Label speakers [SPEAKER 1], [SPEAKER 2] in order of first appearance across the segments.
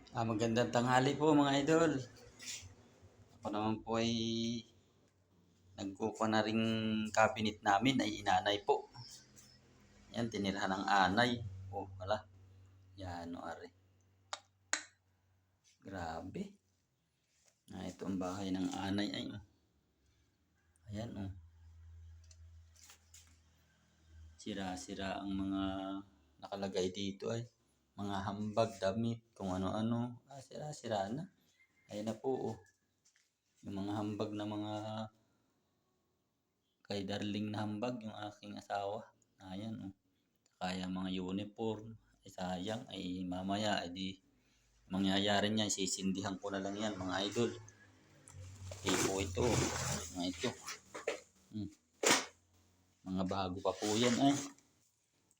[SPEAKER 1] Magandang tanghali po mga idol. Ako naman po ay nagkukuha na ring cabinet namin ay inanay po. Yan, tinirahan ng anay. Oh, wala. Yan, o are. Grabe. Ito ang bahay ng anay ay. Ayan, oh. Sira-sira ang mga nakalagay dito ay. Mga hambag, damit, kung ano-ano. Sira-sira na. Ayan na po, oh. Yung mga hambag na mga kay Darling na hambag, yung aking asawa. Ayan, oh. Kaya mga uniform, ay sayang, ay mamaya, ay di mangyayari niyan, sisindihan ko na lang yan, mga idol. Pati po ito, mga ito. Mga bago pa po yan, ay.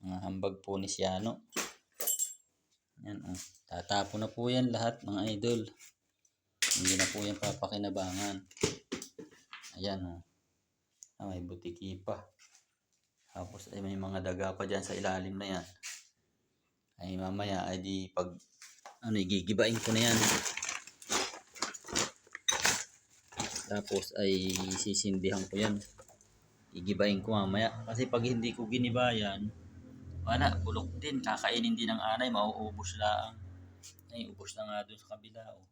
[SPEAKER 1] Mga hambag po ni Siano. Yan, oh. Tatapo na po yan lahat, mga idol. Hindi na po yan papakinabangan. Ayan, oh. May butiki pa. Tapos ay may mga daga pa dyan sa ilalim na yan. Ay mamaya ay di pag gigibain ko na yan. Tapos ay sisindihan ko yan. Igibain ko mamaya. Kasi pag hindi ko ginibayan, wala, bulok din. Kakainin din ng anay, mauubos lang. Ay, ubos na nga doon sa kabila. Oh.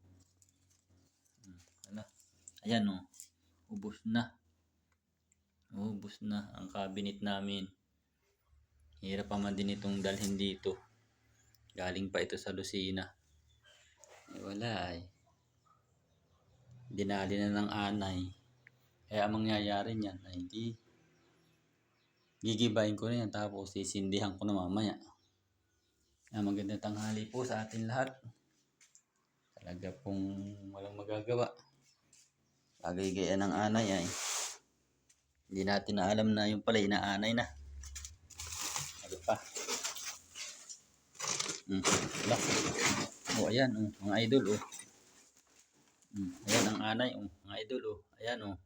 [SPEAKER 1] Wala. Ayan, oh. Ubos na. Ubos na ang cabinet namin. Hirap pa man din itong dalhin dito. Galing pa ito sa Lucena. Wala ay. Dinali na ng anay. Kaya ang mangyayari niyan ay di gigibain ko na yan tapos sisindihan ko na mamaya. Magandang tanghali po sa atin lahat. Talaga pong walang magagawa. Pagigayaan ng anay ay hindi natin na alam na yung pala inaanay na. Ano pa? Wala. Oh, ayan, oh, mga idol, oh. Ayan ang anay, oh, mga idol, oh. Ayan, oh.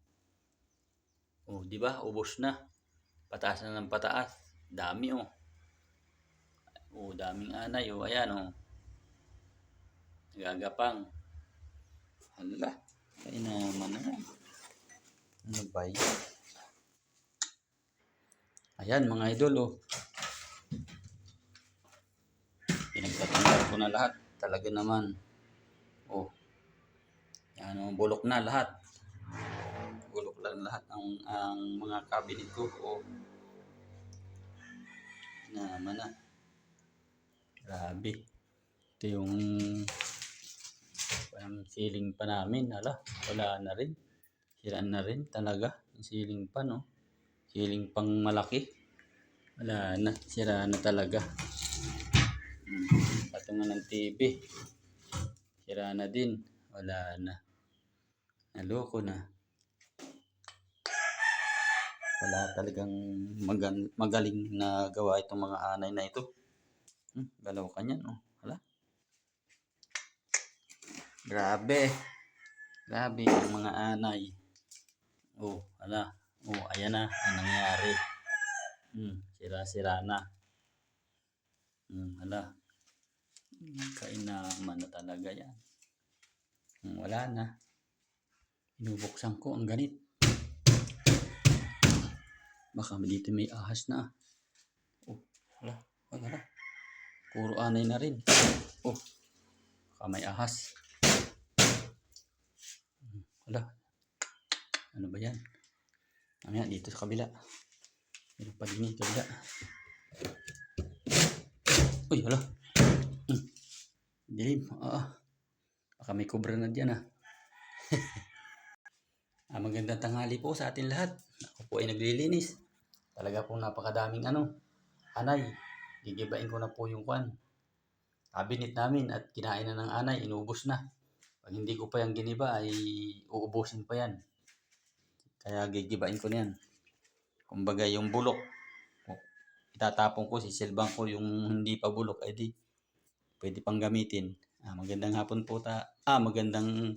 [SPEAKER 1] Oh, di ba? Ubos na. Pataas na ng pataas. Dami, oh. Oh, daming anay, oh. Ayan, oh. Gagapang. Hala. Ay naman na. Ano ba yan? Ayan, mga idol, oh. Pinagtatanggal ko na lahat. Talaga naman. Oh. Yan, oh. Bulok na lahat. Bulok lang lahat ang mga cabinet ko. Oh. Naman na. Grabe. Ito yung ceiling pa namin. Hala, wala na rin. Siraan na rin talaga. Yung ceiling pa, no? Ceiling pang malaki. Wala na. Sira na talaga. Patungan ng TV. Sira na din. Wala na. Naloko na. Wala talagang magaling na gawa itong mga anay na ito. Galaw ka niyan, oh. Hala. Grabe. Grabe ang mga anay. Oh, hala. Oh, ayan na ang nangyari. Sira-sira na. Hala. Kainaman na talaga yan. Wala na. Inubuksan ko ang ganit. Baka dito may ahas na. Oh, hala. Oh, hala. Puro anay na rin. Oh, baka may ahas. Hala. Ano ba yan? Mamaya dito sa kabila. Meron pa din kabila. Uy, hala. Dilim. Baka may kubra na dyan, Magandang tanghali po sa atin lahat. Ako po ay naglilinis. Talaga po napakadaming anay. Gigibain ko na po yung cabinet namin at kinain na ng anay. Inubos na. Pag hindi ko pa yung giniba ay uubusin pa yan. Kaya gigibain ko na yan. Kumbaga yung bulok, itatapon ko, sisilbang ko yung hindi pa bulok, ay di pwede pang gamitin. Magandang hapon po magandang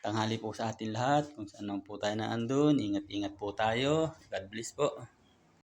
[SPEAKER 1] tanghali po sa atin lahat. Kung saan po tayo naandun, ingat-ingat po tayo. God bless po.